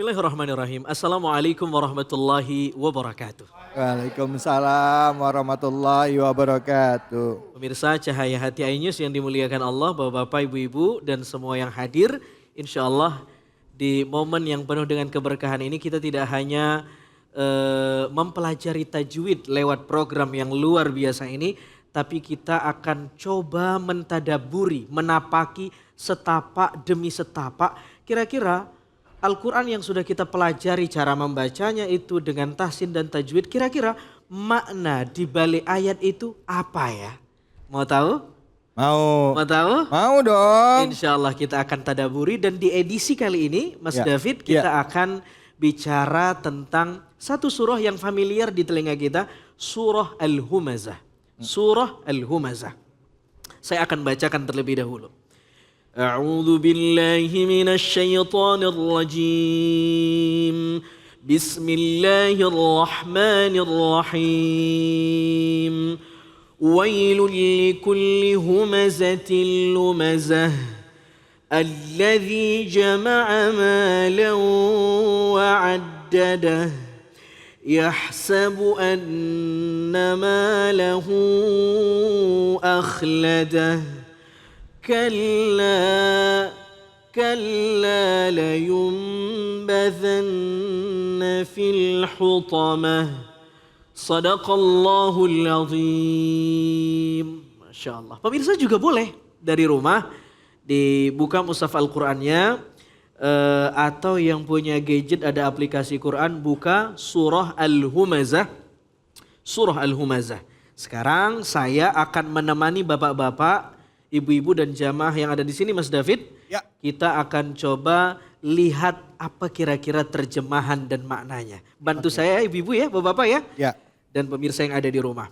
Bismillahirrahmanirrahim. Assalamualaikum warahmatullahi wabarakatuh. Waalaikumsalam warahmatullahi wabarakatuh. Pemirsa Cahaya Hati iNews yang dimuliakan Allah, Bapak-Bapak, Ibu-Ibu dan semua yang hadir. Insya Allah di momen yang penuh dengan keberkahan ini kita tidak hanya mempelajari tajwid lewat program yang luar biasa ini. Tapi kita akan coba mentadaburi, menapaki setapak demi setapak. Kira-kira Al-Quran yang sudah kita pelajari cara membacanya itu dengan tahsin dan tajwid. Kira-kira makna di balik ayat itu apa ya? Mau tahu? Mau tahu? Mau dong. Insya Allah kita akan tadaburi dan di edisi kali ini Mas Ya. David kita akan bicara tentang satu surah yang familiar di telinga kita. Surah Al-Humazah. Surah Al-Humazah. Saya akan bacakan terlebih dahulu. A'udzu billahi minasy syaithanir rajim. Bismillahirrahmanirrahim. Wailul likulli humazatil lumazah. Alladzi jama'a malan wa 'addadah. يحسب أن ماله أخلده كلا لينبذن في الحطمة صدق الله العظيم. Masya Allah. Pemirsa juga boleh dari rumah dibuka mushaf Al-Qur'annya. Atau yang punya gadget ada aplikasi Quran, buka surah Al-Humazah. Surah Al-Humazah. Sekarang saya akan menemani bapak-bapak, ibu-ibu dan jamaah yang ada di sini Mas David. Ya. Kita akan coba lihat apa kira-kira terjemahan dan maknanya. Bantu saya ibu-ibu ya, bapak-bapak ya. Ya. Dan pemirsa yang ada di rumah.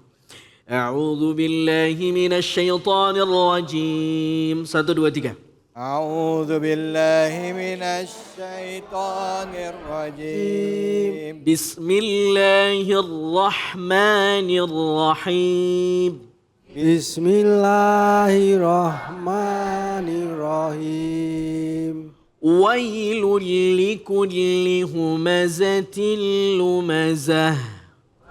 A'udzu billahi minasy syaithanir rajim. 1 2 3. A'udzu billahi minasy syaithanir rajim. Bismillahirrahmanirrahim. Bismillahirrahmanirrahim. Wailul likulli humazatil lumazah.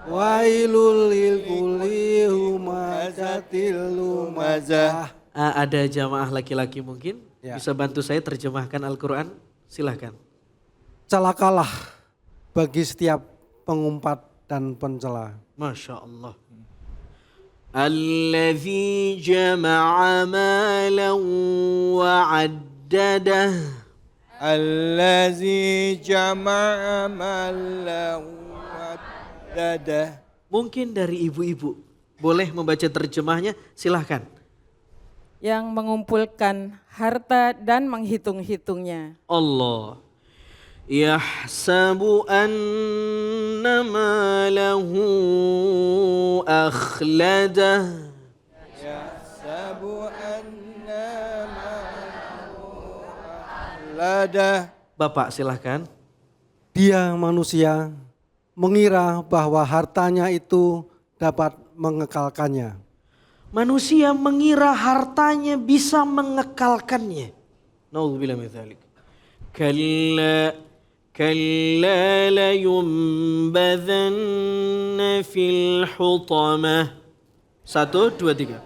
Wailul likulli humazatil lumazah. Ada jamaah laki-laki mungkin Ya. bisa bantu saya terjemahkan Al-Quran? Silahkan. Celakalah bagi setiap pengumpat dan pencela. Masya Allah. Alladzi jama'a malan wa 'addadah. Allazi jama'a malan wa 'addadah. Mungkin dari ibu-ibu boleh membaca terjemahnya, silahkan. Yang mengumpulkan harta dan menghitung-hitungnya. Allah. Yahsabu anna malahu akhladah. Yahsabu anna malahu akhladah. Bapak silahkan. Dia manusia mengira bahwa hartanya itu dapat mengekalkannya. Manusia mengira hartanya bisa mengekalkannya. Nauzubillah min dzalik. Kalla la yumbadzanna fil hutamah. 1 2 3.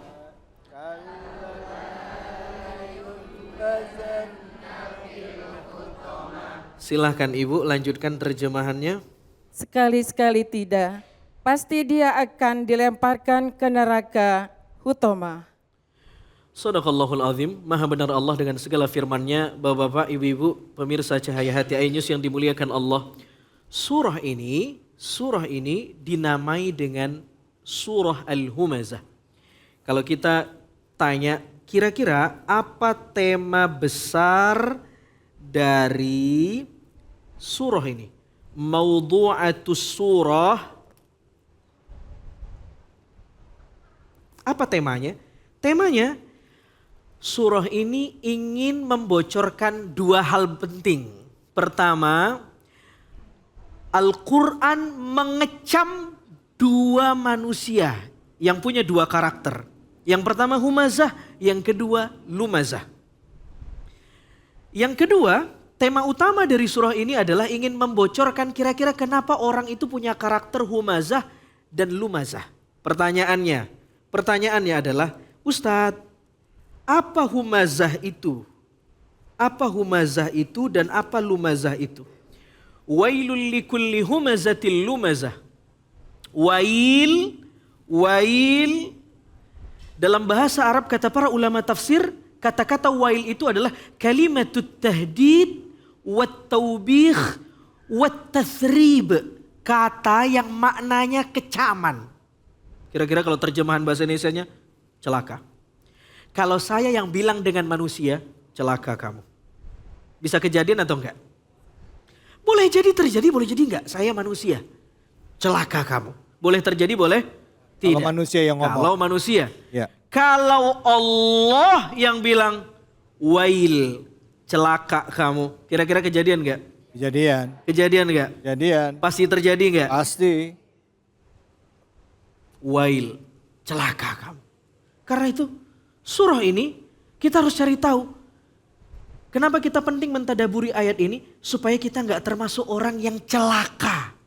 Silahkan Ibu lanjutkan terjemahannya. Sekali-sekali tidak, pasti dia akan dilemparkan ke neraka Hutoma. Shadaqallahul azim, maha benar Allah dengan segala firman-Nya. Bapak-bapak, ibu-ibu, pemirsa Cahaya Hati iNews yang dimuliakan Allah. Surah ini dinamai dengan Surah Al-Humazah. Kalau kita tanya, kira-kira apa tema besar dari surah ini? Maudhu'atus surah. Apa temanya? Temanya surah ini ingin membocorkan dua hal penting. Pertama, Al-Quran mengecam dua manusia yang punya dua karakter. Yang pertama humazah, yang kedua lumazah. Yang kedua, tema utama dari surah ini adalah ingin membocorkan kira-kira kenapa orang itu punya karakter humazah dan lumazah. Pertanyaannya adalah, Ustadz, apa humazah itu? Apa humazah itu dan apa lumazah itu? Wailul likulli humazatil lumazah. Wail dalam bahasa Arab kata para ulama tafsir, kata-kata wail itu adalah kalimatut tahdid wat taubih wat tathrib, kata yang maknanya kecaman. Kira-kira kalau terjemahan bahasa Indonesianya, celaka. Kalau saya yang bilang dengan manusia, celaka kamu. Bisa kejadian atau enggak? Boleh jadi terjadi, boleh jadi enggak. Saya manusia, celaka kamu. Boleh terjadi, boleh tidak. Kalau manusia yang ngomong. Kalau manusia. Ya. Kalau Allah yang bilang, wail, celaka kamu. Kira-kira kejadian enggak? Kejadian enggak? Kejadian. Pasti terjadi enggak? Pasti. Wail, celaka kamu. Karena itu surah ini kita harus cari tahu. Kenapa kita penting mentadaburi ayat ini? Supaya kita nggak termasuk orang yang celaka.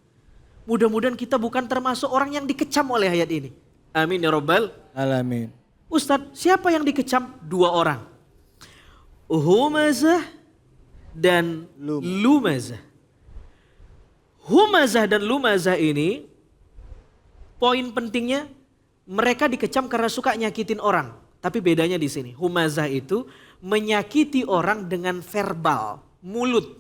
Mudah-mudahan kita bukan termasuk orang yang dikecam oleh ayat ini. Amin ya Rabbal Alamin. Ustadz, siapa yang dikecam? 2 orang. Humazah dan lumazah. Humazah dan lumazah ini, poin pentingnya mereka dikecam karena suka nyakitin orang. Tapi bedanya di sini, humazah itu menyakiti orang dengan verbal, mulut.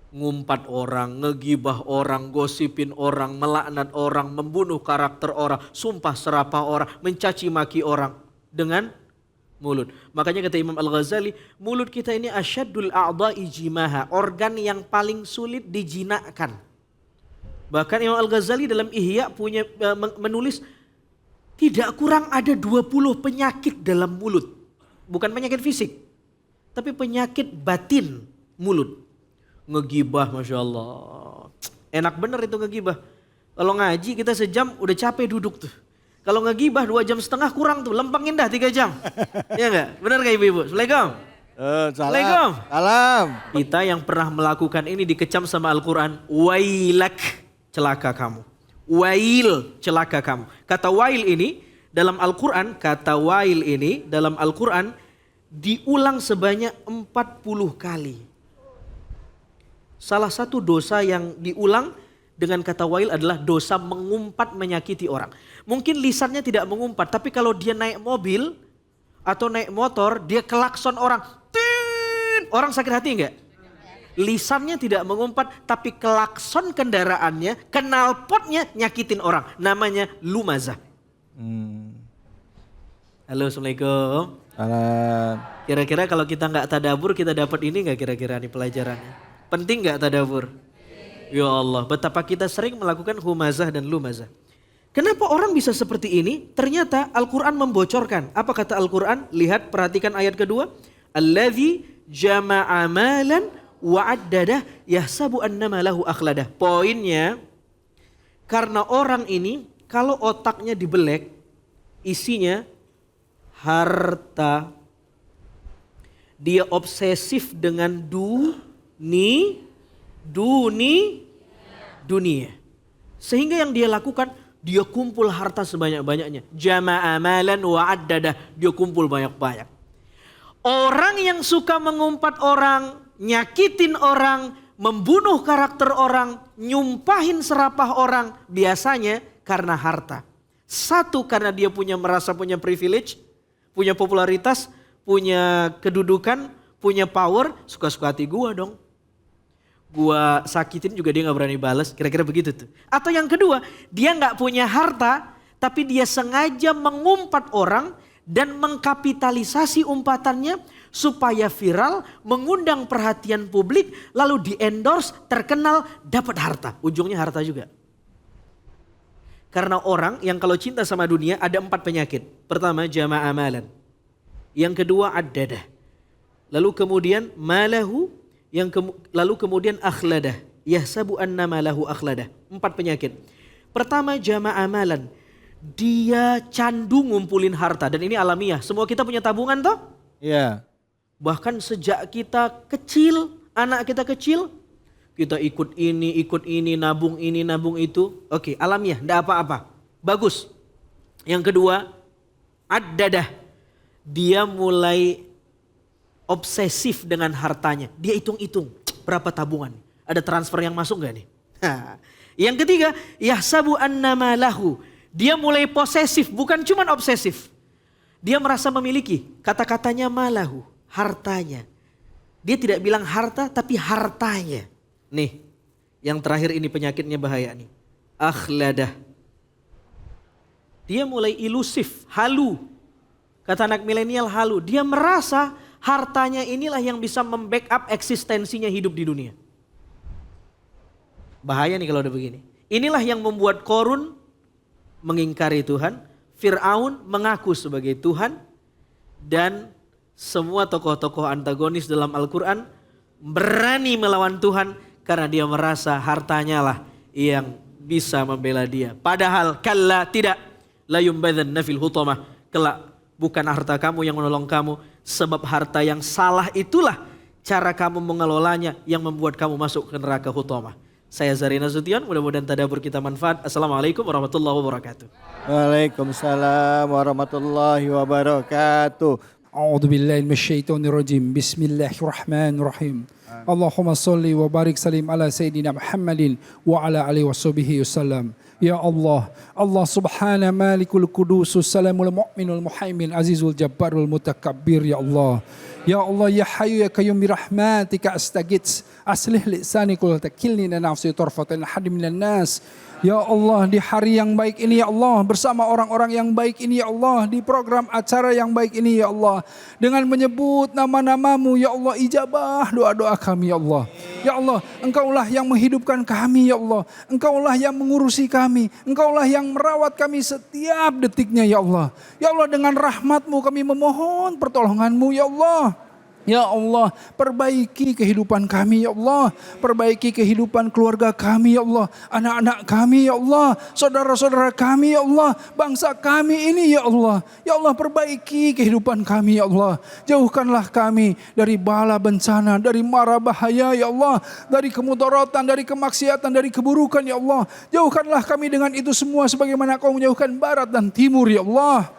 Ngumpat orang, ngegibah orang, gosipin orang, melaknat orang, membunuh karakter orang, sumpah serapah orang, mencaci maki orang dengan mulut. Makanya kata Imam Al-Ghazali, mulut kita ini asyaddul a'dha'i jimaha, organ yang paling sulit dijinakkan. Bahkan Imam Al-Ghazali dalam Ihya punya menulis tidak kurang ada 20 penyakit dalam mulut. Bukan penyakit fisik, tapi penyakit batin mulut. Ngegibah, Masya Allah. Enak bener itu ngegibah. Kalau ngaji kita sejam udah capek duduk tuh. Kalau ngegibah 2,5 jam kurang tuh, lempengin dah 3 jam. Iya enggak? Bener gak ibu-ibu? Assalamualaikum. Salam. Salam. Kita yang pernah melakukan ini dikecam sama Al-Quran. Wailak, celaka kamu. Wail, celaka kamu. Kata wail ini dalam Al-Quran, diulang sebanyak 40 kali. Salah satu dosa yang diulang dengan kata wail adalah dosa mengumpat menyakiti orang. Mungkin lisannya tidak mengumpat, tapi kalau dia naik mobil atau naik motor, dia klakson orang. Orang sakit hati enggak? Lisannya tidak mengumpat, tapi klakson kendaraannya, knalpotnya nyakitin orang. Namanya lumazah. Halo, Assalamualaikum. Salam. Kira-kira kalau kita nggak tadabur, kita dapat ini nggak kira-kira nih pelajarannya? Penting nggak tadabur? Ya Allah, betapa kita sering melakukan humazah dan lumazah. Kenapa orang bisa seperti ini? Ternyata Al-Quran membocorkan. Apa kata Al-Quran? Lihat, perhatikan ayat kedua. Alladzi jama'a malan wa'addadah yahsabu annama lahu akhladah. Poinnya, karena orang ini kalau otaknya dibelek, isinya harta. Dia obsesif dengan dunia. Sehingga yang dia lakukan, dia kumpul harta sebanyak-banyaknya. Jama'a malan wa'addadah, dia kumpul banyak-banyak. Orang yang suka mengumpat orang, nyakitin orang, membunuh karakter orang, nyumpahin serapah orang, biasanya karena harta. Satu, karena dia merasa punya privilege, punya popularitas, punya kedudukan, punya power, suka-suka hati gua dong. Gua sakitin juga dia gak berani balas, kira-kira begitu tuh. Atau yang kedua, dia gak punya harta, tapi dia sengaja mengumpat orang dan mengkapitalisasi umpatannya supaya viral, mengundang perhatian publik, lalu di-endorse, terkenal, dapat harta. Ujungnya harta juga. Karena orang yang kalau cinta sama dunia ada 4 penyakit. Pertama, jama'a malan. Yang kedua, addadah. Lalu kemudian malahu, lalu kemudian akhladah. Yahsabu annama lahu akhladah. 4 penyakit. Pertama, jama'a malan. Dia candu ngumpulin harta. Dan ini alamiah. Semua kita punya tabungan toh? Iya. Bahkan sejak kita kecil, anak kita kecil, kita ikut ini, nabung itu. Oke, alamiah, enggak apa-apa. Bagus. Yang kedua, ad-dadah. Dia mulai obsesif dengan hartanya. Dia hitung-hitung berapa tabungan. Ada transfer yang masuk gak nih? Yang ketiga, yahsabu annama lahu. Dia mulai posesif, bukan cuma obsesif. Dia merasa memiliki, kata-katanya malahu, hartanya. Dia tidak bilang harta, tapi hartanya. Nih, yang terakhir ini penyakitnya bahaya nih. Akhladah. Dia mulai ilusif, halu. Kata anak milenial halu. Dia merasa hartanya inilah yang bisa membackup eksistensinya hidup di dunia. Bahaya nih kalau udah begini. Inilah yang membuat Qorun mengingkari Tuhan. Fir'aun mengaku sebagai Tuhan. Dan semua tokoh-tokoh antagonis dalam Al-Quran berani melawan Tuhan. Karena dia merasa hartanya lah yang bisa membela dia. Padahal kalla tidak. La yumbadhanna fil hutamah. Kelak bukan harta kamu yang menolong kamu. Sebab harta yang salah itulah cara kamu mengelolanya yang membuat kamu masuk ke neraka hutamah. Saya Zarina Sution, mudah-mudahan tadabbur kita manfaat. Assalamualaikum warahmatullahi wabarakatuh. Waalaikumsalam warahmatullahi wabarakatuh. A'udzu billahi minasyaitonir rajim. Bismillahirrahmanirrahim. Allahumma shalli wa barik salim ala sayyidina Muhammadin wa ala alihi washabihi wasallam. Ya Allah, Allah subhana malikul kudusus salamul mu'minul muhaimin azizul jabbarul mutakabbir ya Allah. Ya Allah ya hayyu ya qayyum bi rahmatika astaghits aslih lisani qul takilni nafsi tarfatan hadim minan nas. Ya Allah di hari yang baik ini ya Allah bersama orang-orang yang baik ini ya Allah di program acara yang baik ini ya Allah dengan menyebut nama-namamu ya Allah ijabah doa-doa kami ya Allah. Ya Allah Engkaulah yang menghidupkan kami ya Allah. Engkaulah yang mengurusi kami. Engkaulah yang merawat kami setiap detiknya ya Allah. Ya Allah dengan rahmat-Mu kami memohon pertolongan-Mu ya Allah. Ya Allah, perbaiki kehidupan kami ya Allah. Perbaiki kehidupan keluarga kami ya Allah. Anak-anak kami ya Allah. Saudara-saudara kami ya Allah. Bangsa kami ini ya Allah. Ya Allah, perbaiki kehidupan kami ya Allah. Jauhkanlah kami dari bala bencana, dari mara bahaya ya Allah. Dari kemudaratan, dari kemaksiatan, dari keburukan ya Allah. Jauhkanlah kami dengan itu semua sebagaimana Kau menjauhkan barat dan timur ya Allah.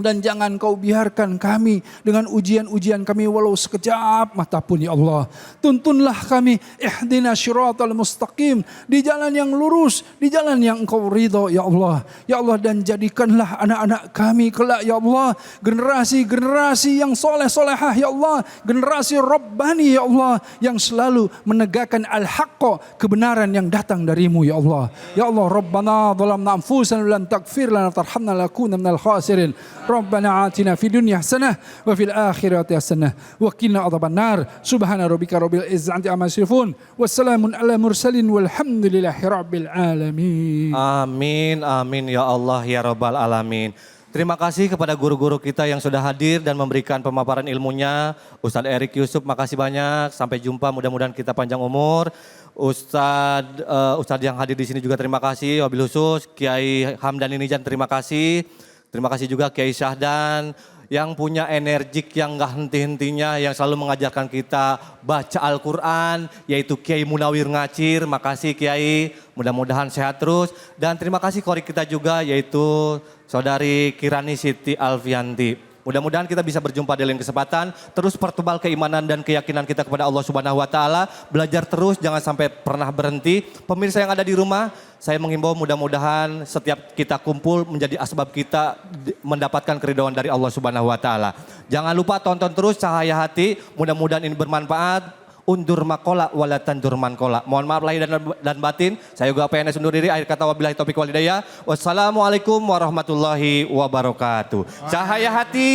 Dan jangan Kau biarkan kami dengan ujian-ujian kami walau sekejap mata pun ya Allah. Tuntunlah kami ihdina syiratal mustaqim di jalan yang lurus, di jalan yang Engkau ridho ya Allah. Ya Allah dan jadikanlah anak-anak kami kelak ya Allah generasi-generasi yang soleh-solehah ya Allah. Generasi Rabbani ya Allah yang selalu menegakkan al-haqqa kebenaran yang datang darimu ya Allah. Ya Allah Rabbana zalamna anfusana lan taghfir lana tarhamna lakuna minal khasirin. Rabbana atina fid dunya hasanah wa fil akhirati hasanah wa qina adzabannar. Subhana rabbika rabbil izzati amma yasifun. Wassalamun ala mursalin walhamdulillahi rabbil alamin. Amin, amin ya Allah ya rabbal alamin. Terima kasih kepada guru-guru kita yang sudah hadir dan memberikan pemaparan ilmunya. Ustadz Erik Yusuf, makasih banyak. Sampai jumpa, mudah-mudahan kita panjang umur. Ustadz yang hadir di sini juga terima kasih. Wabil khusus Kiai Hamdan Inijan terima kasih. Terima kasih juga Kiai Syahdan yang punya energik yang gak henti-hentinya yang selalu mengajarkan kita baca Al-Quran yaitu Kiai Munawir Ngacir. Makasih Kiai, mudah-mudahan sehat terus. Dan terima kasih korik kita juga yaitu Saudari Kirani Siti Alfianti. Mudah-mudahan kita bisa berjumpa di lain kesempatan. Terus pertebal keimanan dan keyakinan kita kepada Allah Subhanahu wa Ta'ala. Belajar terus, jangan sampai pernah berhenti. Pemirsa yang ada di rumah, saya menghimbau mudah-mudahan setiap kita kumpul menjadi asbab kita mendapatkan keridhaan dari Allah Subhanahu wa Ta'ala. Jangan lupa tonton terus Cahaya Hati. Mudah-mudahan ini bermanfaat. Undur makola wala tandur mankola. Mohon maaf lahir dan batin. Saya juga PNS undur diri. Akhir kata wabillahi taufiq wal hidayah. Wassalamualaikum warahmatullahi wabarakatuh. Cahaya Hati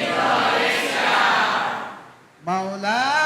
Indonesia. Maulana.